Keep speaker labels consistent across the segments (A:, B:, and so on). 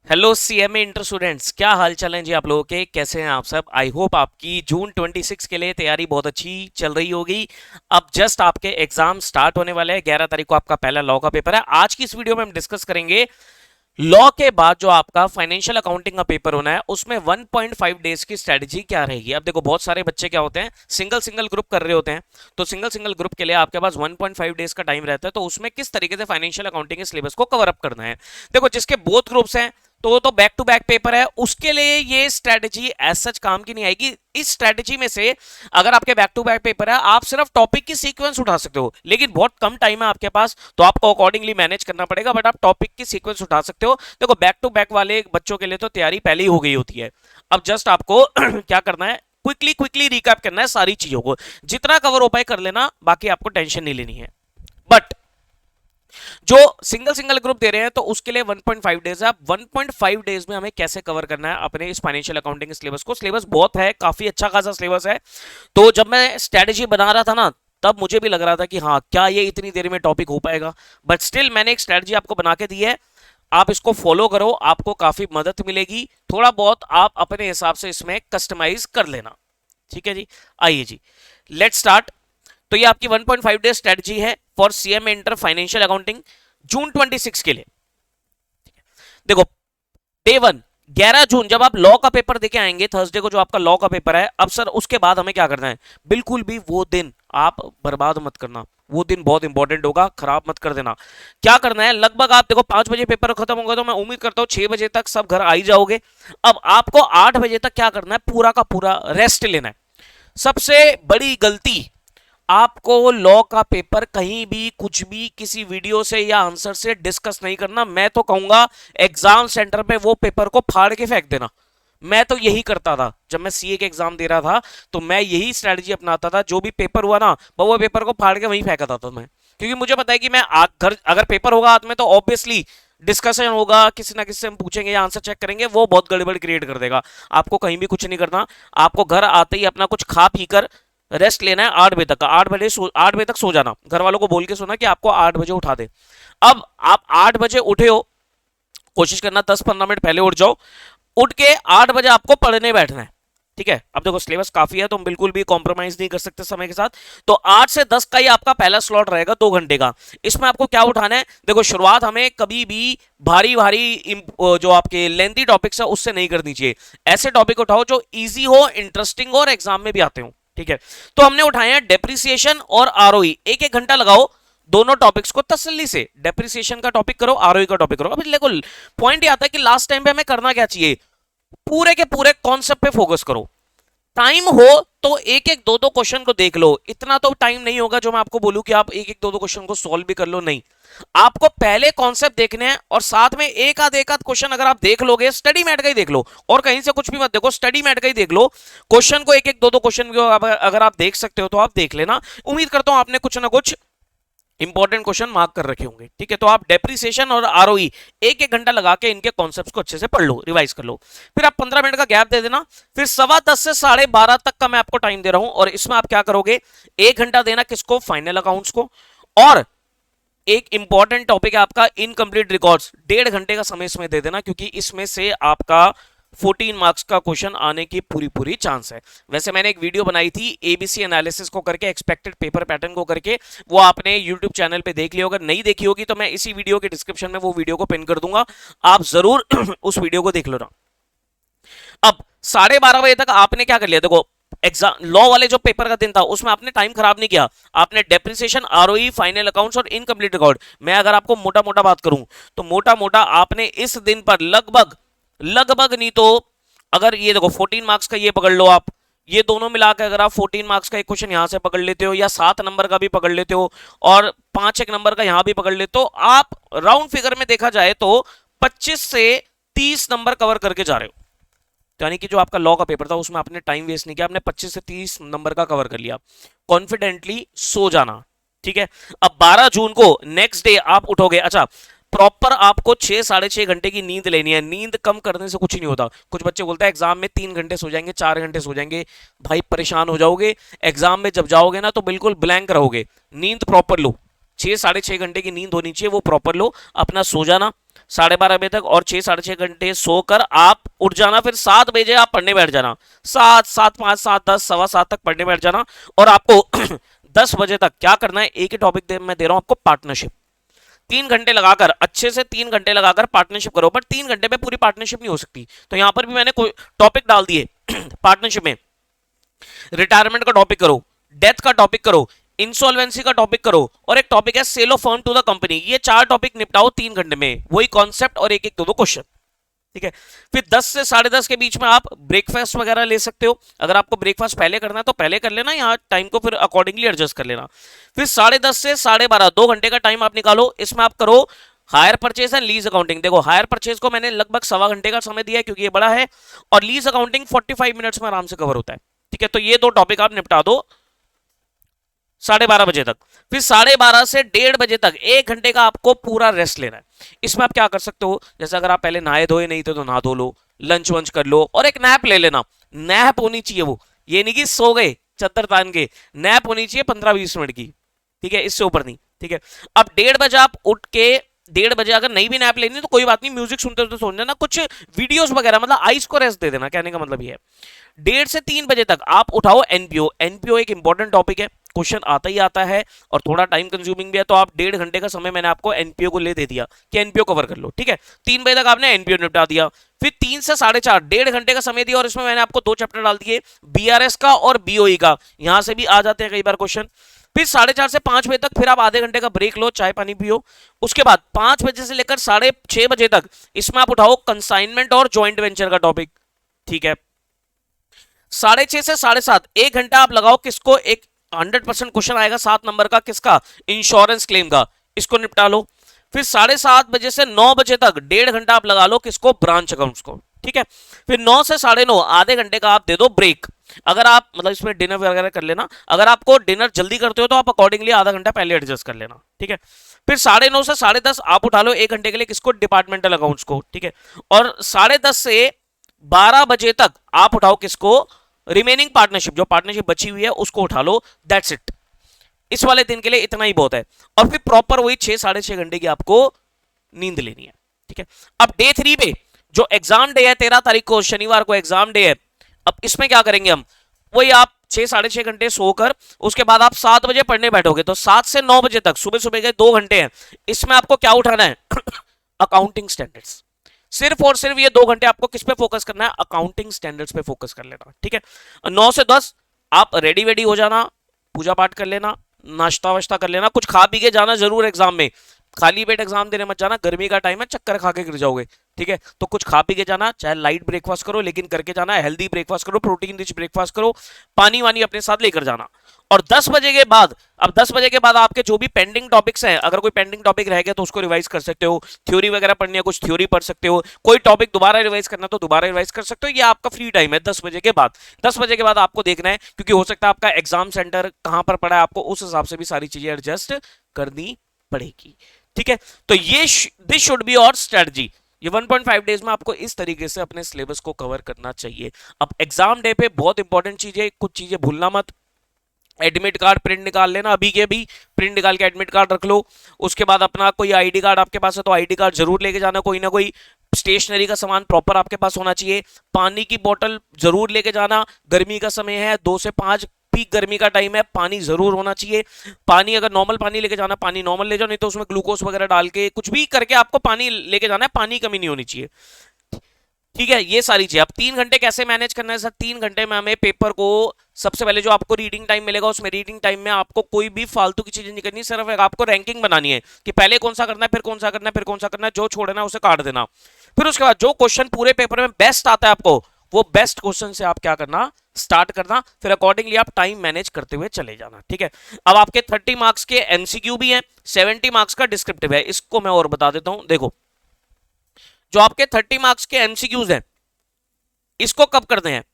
A: Hello CMA inter students, क्या हाल चाल है जी आप लोगों के। कैसे हैं आप सब। आई होप आपकी जून 26 के लिए तैयारी बहुत अच्छी चल रही होगी। अब जस्ट आपके एग्जाम स्टार्ट होने वाले हैं। 11 तारीख को आपका पहला लॉ का पेपर है। आज की इस वीडियो में हम डिस्कस करेंगे लॉ के बाद जो आपका फाइनेंशियल अकाउंटिंग का पेपर होना है उसमें 1.5 डेज की स्ट्रेटजी क्या रहेगी। अब देखो, बहुत सारे बच्चे क्या होते हैं, सिंगल सिंगल ग्रुप कर रहे होते हैं। तो सिंगल सिंगल ग्रुप के लिए आपके पास 1.5 डेज का टाइम रहता है। तो उसमें किस तरीके से फाइनेंशियल अकाउंटिंग के सिलेबस को कवर अप करना है। देखो, जिसके बोथ ग्रुप्स हैं तो वो तो बैक टू बैक पेपर है, उसके लिए ये स्ट्रेटजी एज सच काम की नहीं आएगी। इस स्ट्रेटजी में से अगर आपके बैक टू बैक पेपर है, आप सिर्फ टॉपिक की सीक्वेंस उठा सकते हो, लेकिन बहुत कम टाइम है आपके पास, तो आपको अकॉर्डिंगली मैनेज करना पड़ेगा। बट आप टॉपिक की सीक्वेंस उठा सकते हो। देखो, बैक टू बैक वाले बच्चों के लिए तो तैयारी पहले ही हो गई होती है। अब जस्ट आपको क्या करना है, क्विकली क्विकली रिकैप करना है सारी चीजों को। जितना कवर हो पाए कर लेना, बाकी आपको टेंशन नहीं लेनी है। बट जो सिंगल सिंगल ग्रुप दे रहे हैं तो उसके लिए 1.5 डेज है। 1.5 डेज में हमें कैसे कवर करना है अपने इस फाइनेंशियल अकाउंटिंग सिलेबस को। सिलेबस बहुत है, काफी अच्छा खासा सिलेबस है। तो जब मैं स्ट्रेटेजी बना रहा था ना, तब मुझे भी लग रहा था कि हाँ, क्या ये इतनी देर में टॉपिक हो पाएगा। बट स्टिल मैंने एक स्ट्रेटजी आपको बना के दी है। आप इसको फॉलो करो, आपको काफी मदद मिलेगी। थोड़ा बहुत आप अपने हिसाब से इसमें कस्टमाइज कर लेना। ठीक है जी। आइए जी, लेट्स स्टार्ट। तो ये आपकी 1.5 डे स्ट्रेटजी है for CM inter financial accounting June 26 के लिए। देखो, डे वन 11 जून जब आप लॉ का पेपर देके आएंगे, थर्सडे को जो आपका लॉ का पेपर है, अब सर उसके बाद हमें क्या करना है। बिल्कुल भी वो दिन आप बर्बाद मत करना। वो दिन बहुत इंपॉर्टेंट होगा, खराब मत कर देना। क्या करना है, लगभग आप देखो 5 बजे पेपर खत्म होगा, तो मैं उम्मीद करता हूं 6 बजे तक सब घर आ ही जाओगे। अब आपको 8 बजे तक क्या करना है, पूरा का पूरा रेस्ट लेना है। सबसे बड़ी गलती, आपको लॉ का पेपर कहीं भी कुछ भी किसी वीडियो से या आंसर से डिस्कस नहीं करना। मैं तो कहूंगा एग्जाम सेंटर पे वो पेपर को फाड़ के फेंक देना। मैं तो यही करता था जब मैं सीए के एग्जाम दे रहा था, तो मैं यही स्ट्रेटजी अपनाता था। जो भी पेपर हुआ ना, वो पेपर को फाड़ के वहीं फेंका था मैं। क्योंकि मुझे पता है कि मैं घर अगर पेपर होगा हाथ में तो ऑब्वियसली डिस्कशन होगा, किसी ना किसी से हम पूछेंगे या आंसर चेक करेंगे, वो बहुत गड़बड़ क्रिएट कर देगा। आपको कहीं भी कुछ नहीं करना। आपको घर आते ही अपना कुछ खा पी कर रेस्ट लेना है। 8 बजे तक का 8 बजे तक सो जाना। घर वालों को बोल के सोना कि आपको 8 बजे उठा दे। अब आप 8 बजे उठे हो, कोशिश करना 10-15 मिनट पहले उठ जाओ। उठ के 8 बजे आपको पढ़ने बैठना है। ठीक है। अब देखो, सिलेबस काफी है तो हम बिल्कुल भी कॉम्प्रोमाइज नहीं कर सकते समय के साथ। तो 8 से 10 का ही आपका पहला स्लॉट रहेगा, 2 घंटे का। इसमें आपको क्या उठाना है, देखो शुरुआत हमें कभी भी भारी भारी जो आपके लेंथी टॉपिक्स है उससे नहीं करनी चाहिए। ऐसे टॉपिक उठाओ जो इजी हो, इंटरेस्टिंग हो और एग्जाम में भी आते हो। ठीक है। तो हमने उठाए हैं डेप्रिसिएशन और आरओई। एक एक घंटा लगाओ दोनों टॉपिक्स को तसल्ली से। डेप्रिसिएशन का टॉपिक करो, आरओई का टॉपिक करो। अभी देखो, पॉइंट ये आता है कि लास्ट टाइम पे हमें करना क्या चाहिए, पूरे के पूरे कॉन्सेप्ट पे फोकस करो। टाइम हो तो एक एक दो दो क्वेश्चन को देख लो। इतना तो टाइम नहीं होगा जो मैं आपको बोलूं कि आप एक एक दो दो क्वेश्चन को सॉल्व भी कर लो, नहीं। आपको पहले कॉन्सेप्ट देखने हैं और साथ में एक आध क्वेश्चन अगर आप देख लोगे, स्टडी मैट का ही देख लो और कहीं से कुछ भी मत देखो, स्टडी मैट का ही देख लो। क्वेश्चन को एक एक दो दो क्वेश्चन को अगर आप देख सकते हो तो आप देख लेना। उम्मीद करता हूं आपने कुछ ना कुछ इंपॉर्टेंट क्वेश्चन मार्क कर रखे होंगे। ठीक है। तो आप डेप्रिसिएशन और आरओई एक एक घंटा लगा के इनके कॉन्सेप्ट्स को अच्छे से पढ़ लो, रिवाइज कर लो। फिर आप 15 मिनट का गैप दे देना। फिर 10:15 से 12:30 तक का मैं आपको टाइम दे रहा हूं, और इसमें आप क्या करोगे, 1 घंटा देना किसको, फाइनल अकाउंट्स को। और एक इंपॉर्टेंट टॉपिक है आपका इनकम्प्लीट रिकॉर्ड्स, 1.5 घंटे का समय इसमें दे देना, क्योंकि इसमें से आपका 14 मार्क्स का क्वेश्चन आने की पूरी पूरी चांस है। वैसे मैंने एक वीडियो बनाई थी एबीसी एनालिसिस को करके, एक्सपेक्टेड पेपर पैटर्न को करके, वो आपने यूट्यूब चैनल पे देख लिया। अगर नहीं देखी होगी तो मैं इसी वीडियो के डिस्क्रिप्शन में वो वीडियो को पिन कर दूंगा, आप जरूर उस वीडियो को देख लो ना। अब 12:30 बजे तक आपने क्या कर लिया, देखो एग्जाम लॉ वाले जो पेपर का दिन था उसमें आपने टाइम खराब नहीं किया। आपने डेप्रिसिएशन, आरओई, फाइनल अकाउंट्स और इनकम्प्लीट रिकॉर्ड, मैं अगर आपको मोटा मोटा बात करूं तो मोटा मोटा आपने इस दिन पर लगभग लगभग नहीं तो, अगर ये देखो 14 मार्क्स का ये पकड़ लो आप, ये दोनों मिलाकर अगर आप 14 मार्क्स का एक क्वेश्चन यहां से पकड़ लेते हो, या 7 नंबर का भी पकड़ लेते हो, और 5 नंबर का यहां भी पकड़ लेते हो, आप राउंड फिगर में देखा जाए तो 25 से 30 नंबर कवर करके जा रहे हो। तो यानी कि जो आपका लॉ का पेपर था उसमें आपने टाइम वेस्ट नहीं किया, आपने 25 से 30 नंबर का कवर कर लिया। कॉन्फिडेंटली सो जाना। ठीक है। अब 12 जून को नेक्स्ट डे आप उठोगे। अच्छा, प्रॉपर आपको 6-6.5 घंटे की नींद लेनी है। नींद कम करने से कुछ नहीं होता। कुछ बच्चे बोलते हैं एग्जाम में 3 घंटे सो जाएंगे, 4 घंटे सो जाएंगे। भाई परेशान हो जाओगे। एग्जाम में जब जाओगे ना तो बिल्कुल ब्लैंक रहोगे। नींद प्रॉपर लो, 6-6.5 घंटे की नींद होनी चाहिए, वो प्रॉपर लो, अपना सो जाना। 12:30 बजे तक और 6-6.5 घंटे सोकर आप उठ जाना, फिर 7 बजे आप पढ़ने बैठ जाना, 7, 7:05, 7:10, 7:15 तक पढ़ने बैठ जाना। और आपको 10 बजे तक क्या करना है, एक ही टॉपिक मैं दे रहा हूं आपको, पार्टनरशिप। 3 घंटे लगाकर, अच्छे से 3 घंटे लगाकर पार्टनरशिप करो, बट 3 घंटे में पूरी पार्टनरशिप नहीं हो सकती, तो यहां पर भी मैंने कोई टॉपिक डाल दिए पार्टनरशिप में। रिटायरमेंट का टॉपिक करो, डेथ का टॉपिक करो, इंसॉल्वेंसी का टॉपिक करो, और एक टॉपिक है sale of firm to the company. ये 4 टॉपिक निपटाओ 3 घंटे में, वही कॉन्सेप्ट और एक एक दो क्वेश्चन, ठीक है। फिर 10 से 10:30 के बीच में आप ब्रेकफास्ट वगैरह ले सकते हो। अगर आपको ब्रेकफास्ट पहले करना है तो पहले कर लेना, यहाँ टाइम को फिर अकॉर्डिंगली एडजस्ट कर लेना। फिर 10:30 से 12:30 2 घंटे का टाइम आप निकालो, इसमें आप करो hire purchase and lease accounting. देखो हायर परचेज को मैंने लगभग 1.25 घंटे का समय दिया है क्योंकि ये बड़ा है, और लीज अकाउंटिंग 45 मिनट्स में आराम से कवर होता है, ठीक है। तो ये 2 टॉपिक आप निपटा दो 12:30 बजे तक। फिर 12:30 से 1:30 बजे तक 1 घंटे का आपको पूरा रेस्ट लेना है। इसमें आप क्या कर सकते हो, जैसे अगर आप पहले नहाए धोए नहीं थे तो नहा धो लो, लंच वंच कर लो, और एक नैप ले लेना। नैप होनी चाहिए, वो ये नहीं कि सो गए चद्दर तान के, नैप होनी चाहिए 15-20 मिनट की, ठीक है, इससे ऊपर नहीं, ठीक है। अब 1:30 बजे आप उठ के, 1:30 बजे अगर नहीं भी नैप लेनी तो कोई बात नहीं, म्यूजिक सुनते तो सुन लेना, कुछ वीडियोस वगैरह, मतलब आइस को रेस्ट दे देना, कहने का मतलब ये है। 1:30 से 3 बजे तक आप उठाओ एनपीओ। एनपीओ एक इंपॉर्टेंट टॉपिक है, क्वेश्चन आता ही आता है और थोड़ा टाइम कंज्यूमिंग भी है, तो आप 1.5 घंटे का समय मैंने आपको एनपीओ को ले दे दिया कि एनपीओ कवर कर लो, ठीक है। 3 बजे तक आपने एनपीओ निपटा दिया। फिर 3 से 4:30 1.5 घंटे का समय दिया, और इसमें मैंने आपको 2 चैप्टर डाल दिए, बीआरएस का और बीओई का, यहां से भी आ जाते हैं कई बार क्वेश्चन। फिर 4:30 से 5 बजे तक फिर आप आधे घंटे का ब्रेक लो, चाय पानी पियो। उसके बाद 5 बजे से लेकर 6:30 बजे तक इसमें आप उठाओ कंसाइनमेंट और ज्वाइंट वेंचर का टॉपिक, ठीक है। 6:30 से 7:30 1 घंटा आप लगाओ किसको, एक 100% क्वेश्चन आएगा 7 नंबर का, किसका, इंश्योरेंस क्लेम का, इसको निपटा लो। फिर 7:30 बजे से 9 बजे तक 1.5 घंटा आप लगा लो किसको, ब्रांच अकाउंट्स को, ठीक है। फिर 9 से 9:30 आधे घंटे का आप दे दो ब्रेक। अगर आप मतलब इसमें डिनर वगैरह कर लेना, अगर आपको डिनर जल्दी करते हो तो आप अकॉर्डिंगली आधा घंटा पहले एडजस्ट कर लेना, ठीक है। फिर 9:30 से 10:30 आप उठा लो 1 घंटे के लिए किसको, डिपार्टमेंटल अकाउंट्स को, ठीक है। और 10:30 से 12 बजे तक आप उठाओ किसको, रिमेनिंग पार्टनरशिप, जो पार्टनरशिप बची हुई है उसको उठा लो, दैट्स इट। इस वाले दिन के लिए इतना ही बहुत है। और फिर प्रॉपर वही 6-6.5 घंटे की आपको नींद लेनी है, ठीक है। अब डे 3 पे जो एग्जाम डे है 13 तारीख को, शनिवार को एग्जाम डे है, अब इसमें क्या करेंगे हम, वही आप 6-6.5 घंटे सोकर उसके बाद आप 7 बजे पढ़ने बैठोगे, तो 7 से 9 बजे तक सुबह सुबह के 2 घंटे हैं, इसमें आपको क्या उठाना है अकाउंटिंग स्टैंडर्ड्स। सिर्फ और सिर्फ ये 2 घंटे आपको किस पे फोकस करना है, अकाउंटिंग स्टैंडर्ड्स पे फोकस कर लेना, ठीक है। 9 से 10 आप रेडी वेडी हो जाना, पूजा पाठ कर लेना, नाश्ता वाश्ता कर लेना, कुछ खा पी के जाना जरूर एग्जाम में, खाली पेट एग्जाम देने मत जाना, गर्मी का टाइम है, चक्कर खा के गिर जाओगे, ठीक है। तो कुछ खा पी के जाना, चाहे लाइट ब्रेकफास्ट करो लेकिन करके जाना, हेल्दी ब्रेकफास्ट करो, प्रोटीन रिच ब्रेकफास्ट करो, पानी वानी अपने साथ लेकर जाना। और 10 बजे के बाद, अब 10 बजे के बाद आपके जो भी पेंडिंग टॉपिक्स हैं, अगर कोई पेंडिंग टॉपिक रह गया तो उसको रिवाइज कर सकते हो, थ्योरी वगैरह पढ़नी है कुछ थ्योरी पढ़ सकते हो, कोई टॉपिक दोबारा रिवाइज करना तो दोबारा रिवाइज कर सकते हो, ये आपका फ्री टाइम है 10 बजे के बाद। 10 बजे के बाद आपको देखना है, क्योंकि हो सकता है आपका एग्जाम सेंटर कहां पर पड़ा है, आपको उस हिसाब से भी सारी चीजें एडजस्ट करनी पड़ेगी, ठीक है। तो ये दिस शुड बी और स्ट्रेटजी, ये 1.5 डेज में आपको इस तरीके से अपने सिलेबस को कवर करना चाहिए। अब एग्जाम डे पे बहुत इंपॉर्टेंट चीज है, कुछ चीजें भूलना मत, एडमिट कार्ड प्रिंट निकाल लेना, अभी के अभी प्रिंट निकाल के एडमिट कार्ड रख लो। उसके बाद अपना कोई आईडी कार्ड आपके पास है तो आईडी कार्ड जरूर लेके जाना, कोई ना कोई स्टेशनरी का सामान प्रॉपर आपके पास होना चाहिए। पानी की बोतल जरूर लेके जाना, गर्मी का समय है, 2 से 5 पीक गर्मी का टाइम है, पानी जरूर होना चाहिए। पानी अगर नॉर्मल पानी लेके जाना, पानी नॉर्मल ले जाओ, नहीं तो उसमें ग्लूकोज वगैरह डाल के कुछ भी करके आपको पानी लेके जाना है, पानी कमी नहीं होनी चाहिए, ठीक है। ये सारी चीज। अब 3 घंटे कैसे मैनेज करना है सर, 3 घंटे में हमें पेपर को, सबसे पहले जो आपको रीडिंग टाइम मिलेगा उसमें रीडिंग टाइम में आपको कोई भी फालतू की चीजें नहीं करनी, सिर्फ आपको रैंकिंग बनानी है कि पहले कौन सा करना है, फिर कौन सा करना है, फिर कौन सा करना है, जो छोड़ना है उसे काट देना। फिर उसके बाद जो क्वेश्चन पूरे पेपर में बेस्ट आता है आपको, वो बेस्ट क्वेश्चन से आप क्या करना, स्टार्ट करना, फिर अकॉर्डिंगली आप टाइम मैनेज करते हुए चले जाना, ठीक है। अब आपके 30 मार्क्स के एमसीक्यू भी हैं, 70 मार्क्स का डिस्क्रिप्टिव है, इसको मैं और बता देता हूं। देखो जो आपके 30 मार्क्स के एमसीक्यूज हैं, इसको कब करते हैं,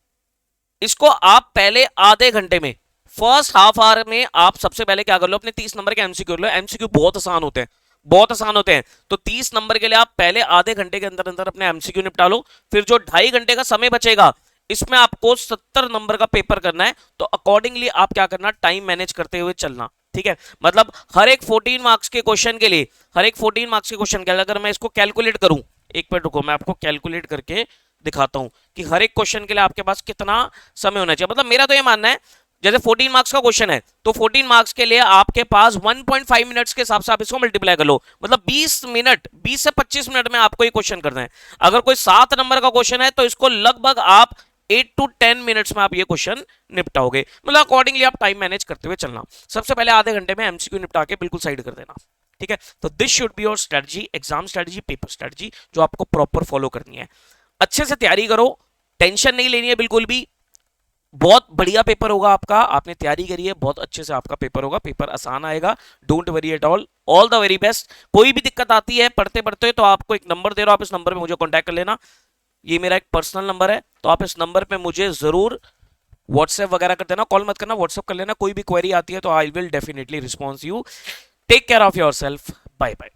A: इसको आप पहले आधे घंटे में, फर्स्ट हाफ आवर में आप सबसे पहले क्या कर लो, अपने 30 नंबर के एमसीक्यू लो। एमसीक्यू बहुत आसान होते हैं, बहुत आसान होते हैं, तो 30 नंबर के लिए आप पहले आधे घंटे के अंदर अंदर अपने एमसीक्यू निपटा लो। फिर जो 2.5 घंटे का समय बचेगा, इसमें आपको 70 नंबर का पेपर करना है, तो अकॉर्डिंगली आप क्या करना, टाइम मैनेज करते हुए चलना, ठीक है, मतलब हर एक 14 मार्क्स के क्वेश्चन के लिए, हर एक 14 मार्क्स के क्वेश्चन के लिए अगर मैं इसको कैलकुलेट करूं, एक मिनट रुको मैं आपको कैलकुलेट करके दिखाता हूं कि हर एक क्वेश्चन के लिए आपके पास कितना समय होना चाहिए। मतलब मेरा तो ये मानना है, जैसे 14 मार्क्स का क्वेश्चन है तो 14 मार्क्स के लिए आपके पास 1.5 मिनट्स के हिसाब से आप इसको मल्टीप्लाई कर लो, मतलब 20 मिनट, 20 से 25 मिनट में आपको ये क्वेश्चन करना है। अगर कोई 7 नंबर का क्वेश्चन है तो इसको लगभग आप 8 to 10 मिनट्स में आप ये क्वेश्चन निपटाओगे। मतलब अकॉर्डिंगली आप टाइम मैनेज करते हुए चलना। सबसे पहले आधे घंटे में एमसीक्यू निपटा के बिल्कुल साइड कर देना, ठीक है। तो this should be your strategy, exam strategy, paper strategy, जो आपको प्रॉपर फॉलो करनी है। अच्छे से तैयारी करो, टेंशन नहीं लेनी है बिल्कुल भी। बहुत बढ़िया पेपर होगा आपका, आपने तैयारी करी है, बहुत अच्छे से आपका पेपर होगा, पेपर आसान आएगा, don't worry at all the very best. कोई भी दिक्कत आती है पढ़ते पढ़ते तो आपको एक नंबर दे रहा हूं, आप इस नंबर पे मुझे कांटेक्ट कर लेना। ये मेरा एक पर्सनल नंबर है, तो आप इस नंबर पे मुझे जरूर व्हाट्सएप वगैरह कर देना, कॉल मत करना, व्हाट्सएप कर लेना। कोई भी क्वेरी आती है तो I will definitely response you. Take care of your self, bye bye.